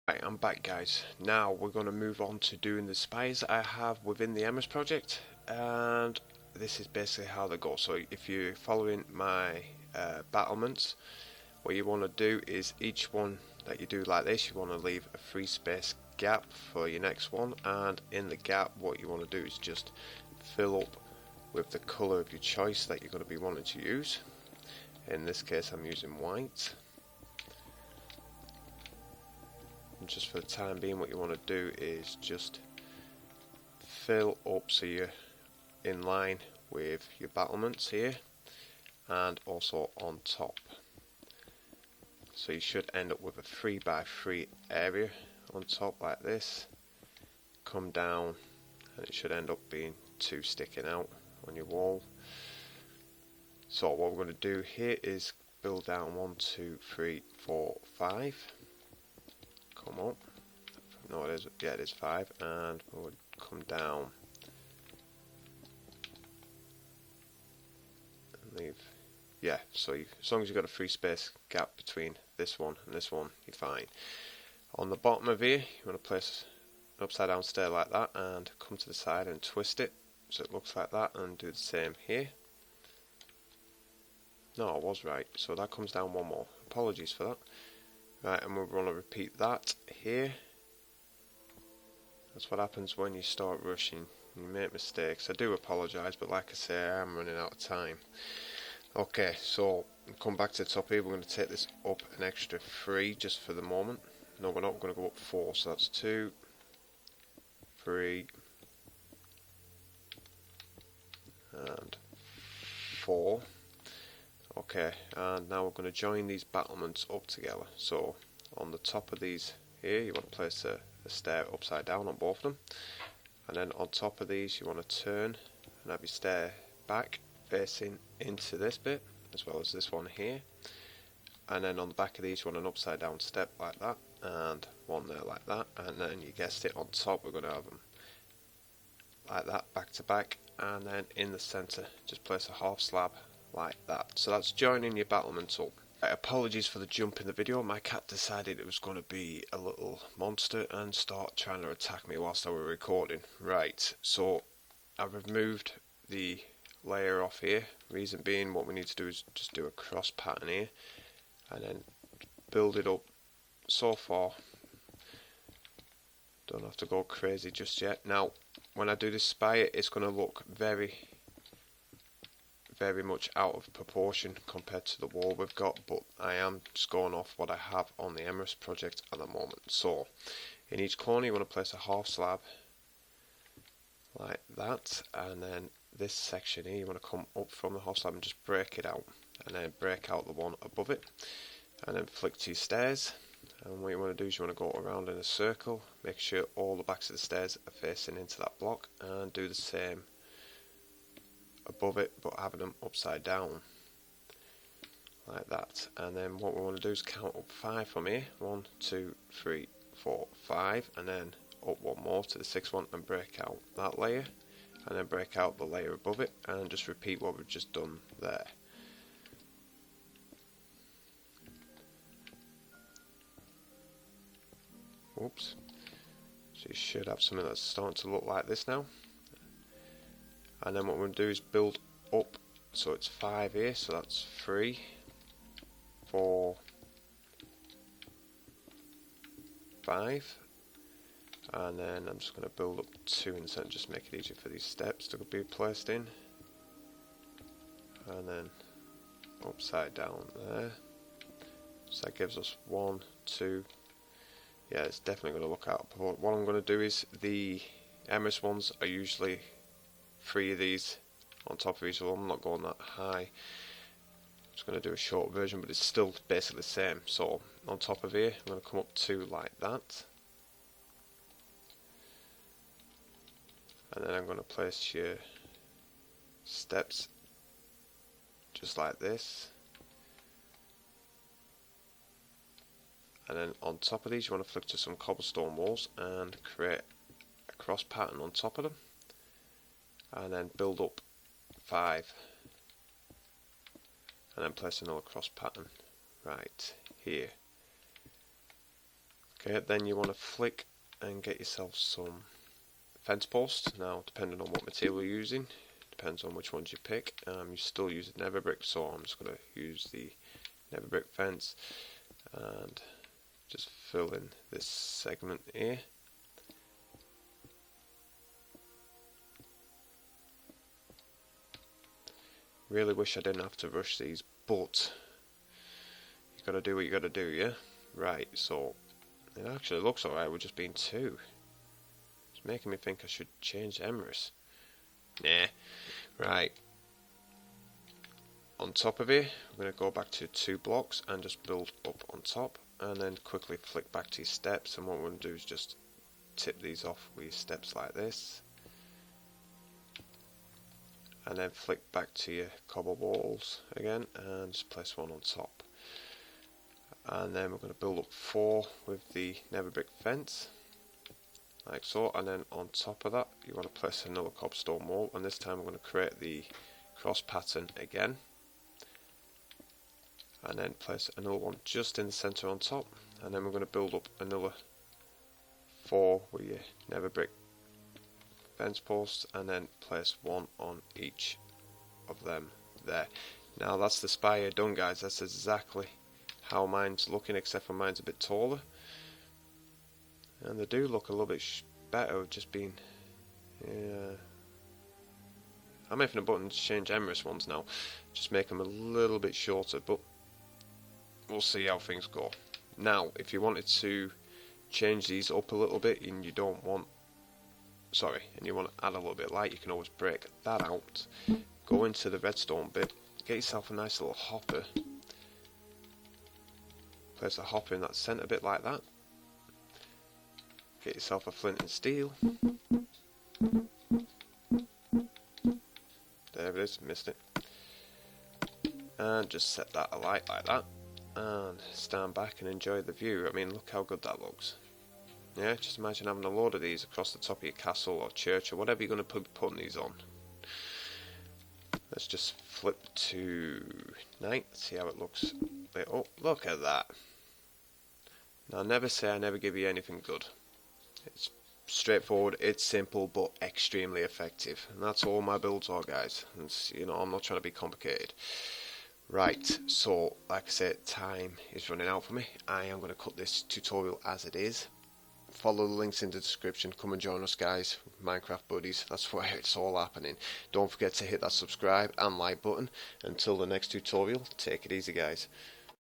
Right, I'm back guys. Now we're going to move on to doing the spires I have within the emrys project, and this is basically how they go. So if you're following my battlements, what you want to do is each one that you do like this, you want to leave a free space gap for your next one, and in the gap what you want to do is just fill up with the colour of your choice that you're going to be wanting to use. In this case I'm using white. And just for the time being, what you want to do is just fill up so you're in line with your battlements here and also on top. So you should end up with a 3x3 area on top like this. Come down and it should end up being 2 sticking out on your wall. So what we're going to do here is build down 1, 2, 3, 4, 5. Come up. No, it is. Yeah, it is 5, and we'll come down and leave. Yeah, so as long as you've got a free space gap between this one and this one, you're fine. On the bottom of here, you want to place an upside down stair like that, and come to the side and twist it so it looks like that, and do the same here. No, I was right. So that comes down one more. Apologies for that. Right, and we're going to repeat that here. That's what happens when you start rushing. You make mistakes. I do apologise, but like I say, I am running out of time. Okay, so come back to the top here. We're going to take this up an extra 3 just for the moment. No, we're not. We're going to go up 4. So that's 2, 3, and 4. Okay, and now we're going to join these battlements up together. So on the top of these here, you want to place a stair upside down on both of them, and then on top of these you want to turn and have your stair back facing into this bit as well as this one here, and then on the back of these you want an upside down step like that, and one there like that, and then you guessed it, on top we're going to have them like that back to back, and then in the centre just place a half slab like that. So that's joining your battlements up. Apologies for the jump in the video. My cat decided it was going to be a little monster and start trying to attack me whilst I were recording. Right, so I've removed the layer off here. Reason being, what we need to do is just do a cross pattern here and then build it up. So far, don't have to go crazy just yet. Now, when I do this spire, it's going to look very much out of proportion compared to the wall we've got, but I am just going off what I have on the emrys project at the moment. So in each corner you want to place a half slab like that, and then this section here you want to come up from the half slab and just break it out, and then break out the one above it, and then flick to your stairs. And what you want to do is you want to go around in a circle, make sure all the backs of the stairs are facing into that block, and do the same above it but having them upside down like that. And then what we want to do is count up 5 from here. 1, 2, 3, 4, 5, and then up one more to the 6th one and break out that layer, and then break out the layer above it, and just repeat what we've just done there. Oops. So you should have something that's starting to look like this now. And then what we're going to do is build up, so it's 5 here, so that's 3, 4, 5, and then I'm just going to build up 2 in the centre, just make it easier for these steps to be placed in, and then upside down there. So that gives us 1, 2. Yeah, it's definitely going to look out. But what I'm going to do is, the emrys ones are usually 3 of these on top of each other. I'm not going that high. I'm just going to do a short version, but it's still basically the same. So on top of here, I'm going to come up 2 like that, and then I'm going to place your steps just like this, and then on top of these you want to flick to some cobblestone walls and create a cross pattern on top of them, and then build up 5, and then place another cross pattern right here. Okay, then you want to flick and get yourself some fence posts. Now, depending on what material you're using, depends on which ones you pick. You still use nether brick, so I'm just going to use the nether brick fence and just fill in this segment here. Really wish I didn't have to rush these, but you gotta do what you gotta do, yeah? Right, so it actually looks alright with just being two. It's making me think I should change emrys. Nah. Right. On top of it, we're gonna go back to 2 blocks and just build up on top, and then quickly flick back to your steps, and what we're gonna do is just tip these off with your steps like this. And then flick back to your cobble walls again and just place one on top. And then we're going to build up 4 with the nether brick fence, like so. And then on top of that, you want to place another cobblestone wall, and this time we're going to create the cross pattern again. And then place another one just in the centre on top. And then we're going to build up another 4 with your nether brick fence posts, and then place 1 on each of them there. Now that's the spire done, guys. That's exactly how mine's looking, except for mine's a bit taller, and they do look a little bit better with just being I'm making a button to change emrys ones now, just make them a little bit shorter, but we'll see how things go. Now if you wanted to change these up a little bit and you don't want and you want to add a little bit of light, you can always break that out, go into the redstone bit, get yourself a nice little hopper, place a hopper in that centre bit like that, get yourself a flint and steel, there it is, missed it, and just set that alight like that, and stand back and enjoy the view. I mean, look how good that looks. Yeah, just imagine having a load of these across the top of your castle or church or whatever you're going to be putting these on. Let's just flip to night, see how it looks. Oh, look at that. Now never say I never give you anything good. It's straightforward, it's simple, but extremely effective. And that's all my builds are, guys. It's, you know, I'm not trying to be complicated. Right, so like I said, time is running out for me. I am going to cut this tutorial as it is. Follow the links in the description. Come and join us, guys, Minecraft buddies. That's where it's all happening. Don't forget to hit that subscribe and like button. Until the next tutorial, take it easy, guys.